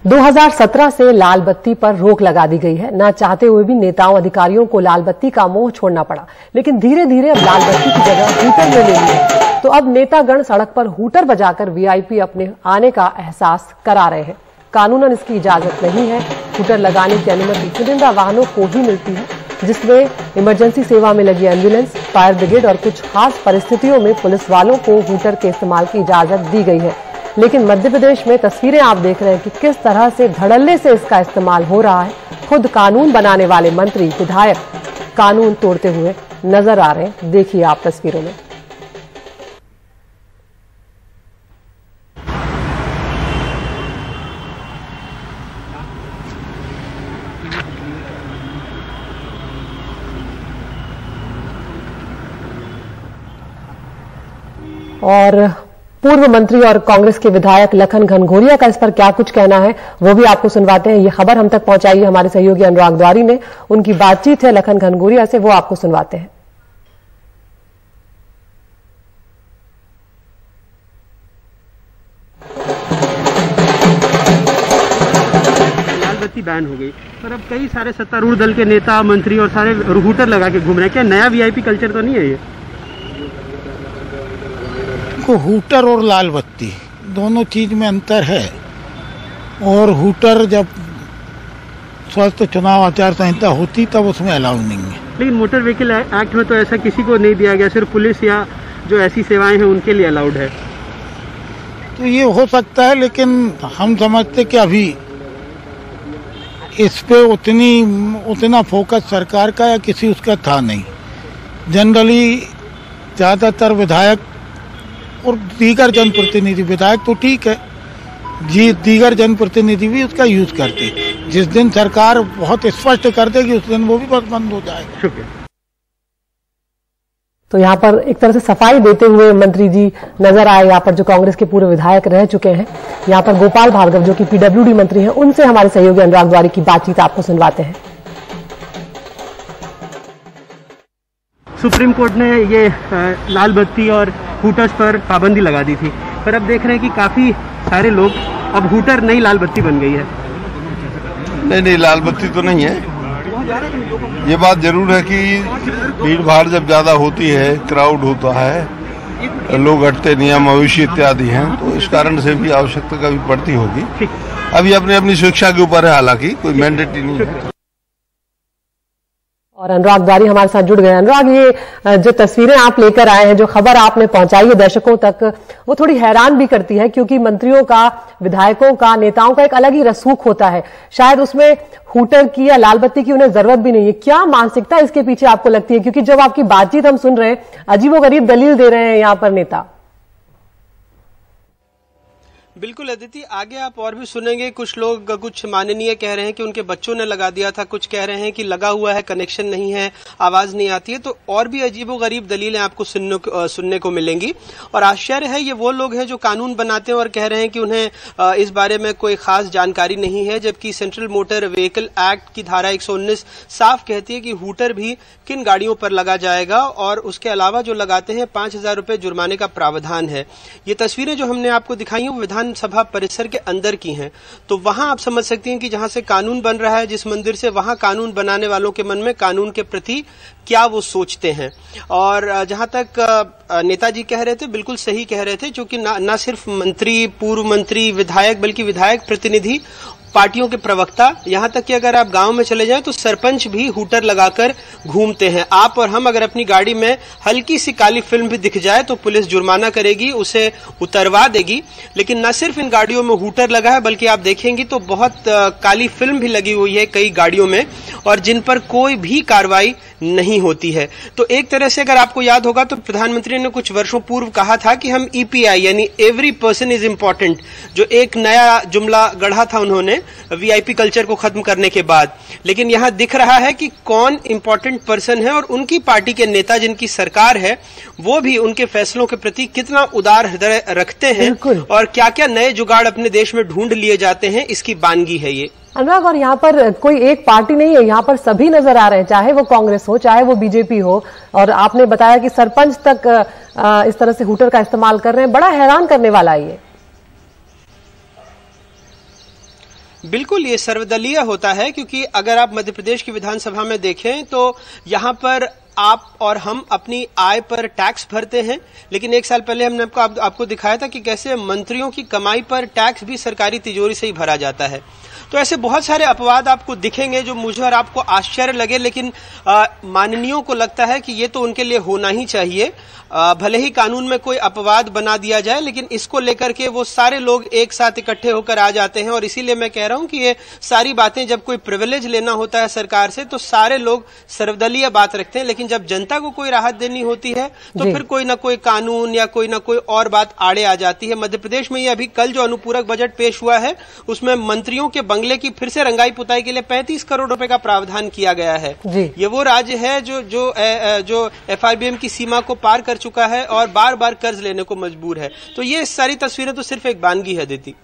2017 से लाल बत्ती पर रोक लगा दी गई है। ना चाहते हुए भी नेताओं अधिकारियों को लाल बत्ती का मोह छोड़ना पड़ा, लेकिन धीरे धीरे अब लाल बत्ती की जगह हूटर ने ले ली है। तो अब नेतागण सड़क पर हूटर बजाकर वीआईपी अपने आने का एहसास करा रहे हैं। कानूनन इसकी इजाजत नहीं है। हूटर लगाने की अनुमति चुनिंदा वाहनों को ही मिलती है, जिसमें इमरजेंसी सेवा में लगी एम्बुलेंस, फायर ब्रिगेड और कुछ खास परिस्थितियों में पुलिस वालों को हूटर के इस्तेमाल की इजाजत दी गई है। लेकिन मध्य प्रदेश में तस्वीरें आप देख रहे हैं कि किस तरह से धड़ल्ले से इसका इस्तेमाल हो रहा है। खुद कानून बनाने वाले मंत्री, विधायक कानून तोड़ते हुए नजर आ रहे हैं। देखिए आप तस्वीरों में। और पूर्व मंत्री और कांग्रेस के विधायक लखन घनघोरिया का इस पर क्या कुछ कहना है वो भी आपको सुनवाते हैं। ये खबर हम तक पहुंचाई है हमारे सहयोगी अनुराग द्वारी ने। उनकी बातचीत है लखन घनघोरिया से, वो आपको सुनवाते हैं। लाल बत्ती बैन हो गई और अब कई सारे सत्तारूढ़ दल के नेता, मंत्री और सारे हूटर लगा के घूम रहे हैं। क्या नया वीआईपी कल्चर तो नहीं है ये? हूटर और लाल बत्ती दोनों चीज में अंतर है। और हूटर जब स्वस्थ चुनाव आचार संहिता होती तब उसमें अलाउ नहीं है। लेकिन मोटर व्हीकल एक्ट में तो ऐसा किसी को नहीं दिया गया, सिर्फ पुलिस या जो ऐसी सेवाएं हैं उनके लिए अलाउड है। तो ये हो सकता है, लेकिन हम समझते कि अभी इस पे उतना फोकस सरकार का या किसी उसका था नहीं। जनरली ज्यादातर विधायक और दीगर जनप्रतिनिधि, विधायक तो ठीक है जी, दीगर जनप्रतिनिधि भी उसका यूज करते। जिस दिन सरकार बहुत स्पष्ट कर देगी उस दिन वो भी बस बंद हो जाएगा। शुक्रिया। तो यहाँ पर एक तरह से सफाई देते हुए मंत्री जी नजर आए। यहाँ पर जो कांग्रेस के पूर्व विधायक रह चुके हैं, यहाँ पर गोपाल भार्गव जो कि पीडब्ल्यूडी मंत्री हैं, उनसे हमारे सहयोगी अनुराग द्वारी की बातचीत आपको सुनवाते हैं। सुप्रीम कोर्ट ने ये लाल बत्ती और हूटर्स पर पाबंदी लगा दी थी, पर अब देख रहे हैं कि काफी सारे लोग अब हूटर नई लाल बत्ती बन गई है। नहीं, लाल बत्ती तो नहीं है। ये बात जरूर है कि भीड़ भाड़ जब ज्यादा होती है, क्राउड होता है, लोग हटते नियम मवेशी इत्यादि हैं, तो इस कारण से भी आवश्यकता कभी पड़ती होगी। अभी अपनी अपनी शिक्षा के ऊपर है, हालांकि कोई मैंडेटरी नहीं है। और अनुराग द्वारी हमारे साथ जुड़ गए। अनुराग, ये जो तस्वीरें आप लेकर आए हैं, जो खबर आपने पहुंचाई है दर्शकों तक, वो थोड़ी हैरान भी करती है, क्योंकि मंत्रियों का, विधायकों का, नेताओं का एक अलग ही रसूख होता है। शायद उसमें हूटर की या लाल बत्ती की उन्हें जरूरत भी नहीं है। क्या मानसिकता इसके पीछे आपको लगती है? क्योंकि जब आपकी बातचीत हम सुन रहे हैं, अजीबोगरीब दलील दे रहे हैं यहाँ पर नेता। बिल्कुल अदिति, आगे आप और भी सुनेंगे। कुछ लोग, कुछ माननीय कह रहे हैं कि उनके बच्चों ने लगा दिया था, कुछ कह रहे हैं कि लगा हुआ है, कनेक्शन नहीं है, आवाज नहीं आती है। तो और भी अजीबोगरीब दलीलें आपको सुनने को मिलेंगी। और आश्चर्य है, ये वो लोग हैं जो कानून बनाते हैं और कह रहे हैं कि उन्हें इस बारे में कोई खास जानकारी नहीं है, जबकि सेंट्रल मोटर व्हीकल एक्ट की धारा 119 साफ कहती है कि हूटर भी किन गाड़ियों पर लगा जाएगा, और उसके अलावा जो लगाते हैं 5,000 रुपए जुर्माने का प्रावधान है। ये तस्वीरें जो हमने आपको दिखाई हैं वो विधानसभा परिसर के अंदर की हैं। तो वहां आप समझ सकते हैं कि जहां से कानून बन रहा है, जिस मंदिर से, वहां कानून बनाने वालों के मन में कानून के प्रति क्या वो सोचते हैं। और जहां तक नेताजी कह रहे थे, बिल्कुल सही कह रहे थे, क्योंकि ना सिर्फ मंत्री, पूर्व मंत्री, विधायक, बल्कि विधायक प्रतिनिधि, पार्टियों के प्रवक्ता, यहां तक कि अगर आप गांव में चले जाएं तो सरपंच भी हूटर लगाकर घूमते हैं। आप और हम अगर अपनी गाड़ी में हल्की सी काली फिल्म भी दिख जाए तो पुलिस जुर्माना करेगी, उसे उतरवा देगी। लेकिन न सिर्फ इन गाड़ियों में हूटर लगा है, बल्कि आप देखेंगे तो बहुत काली फिल्म भी लगी हुई है कई गाड़ियों में, और जिन पर कोई भी कार्रवाई नहीं होती है। तो एक तरह से अगर आपको याद होगा तो प्रधानमंत्री ने कुछ वर्षों पूर्व कहा था कि हम ईपीआई यानी एवरी पर्सन इज इम्पोर्टेंट, जो एक नया जुमला गढ़ा था उन्होंने वीआईपी कल्चर को खत्म करने के बाद। लेकिन यहां दिख रहा है कि कौन इंपॉर्टेंट पर्सन है, और उनकी पार्टी के नेता, जिनकी सरकार है, वो भी उनके फैसलों के प्रति कितना उदार हृदय रखते हैं, और क्या क्या नए जुगाड़ अपने देश में ढूंढ लिए जाते हैं, इसकी बानगी है ये। अनुराग, और यहाँ पर कोई एक पार्टी नहीं है, यहाँ पर सभी नजर आ रहे हैं, चाहे वो कांग्रेस हो, चाहे वो बीजेपी हो। और आपने बताया कि सरपंच तक इस तरह से हूटर का इस्तेमाल कर रहे हैं। बड़ा हैरान करने वाला है ये। बिल्कुल, ये सर्वदलीय होता है, क्योंकि अगर आप मध्य प्रदेश की विधानसभा में देखें तो यहाँ पर आप और हम अपनी आय पर टैक्स भरते हैं, लेकिन एक साल पहले हमने आपको दिखाया था कि कैसे मंत्रियों की कमाई पर टैक्स भी सरकारी तिजोरी से ही भरा जाता है। तो ऐसे बहुत सारे अपवाद आपको दिखेंगे जो मुझे और आपको आश्चर्य लगे, लेकिन माननीयों को लगता है कि ये तो उनके लिए होना ही चाहिए। भले ही कानून में कोई अपवाद बना दिया जाए, लेकिन इसको लेकर के वो सारे लोग एक साथ इकट्ठे होकर आ जाते हैं। और इसीलिए मैं कह रहा हूं कि ये सारी बातें, जब कोई प्रिविलेज लेना होता है सरकार से तो सारे लोग सर्वदलीय बात रखते हैं, लेकिन जब जनता को कोई राहत देनी होती है तो फिर कोई ना कोई कानून या कोई ना कोई और बात आड़े आ जाती है। मध्य प्रदेश में ये अभी कल जो अनुपूरक बजट पेश हुआ है उसमें मंत्रियों के बंगले की फिर से रंगाई पुताई के लिए 35 करोड़ रुपए का प्रावधान किया गया है। ये वो राज्य है जो FRBM की सीमा को पार कर चुका है और बार बार कर्ज लेने को मजबूर है। तो ये सारी तस्वीरें तो सिर्फ एक बानगी है, दीदी।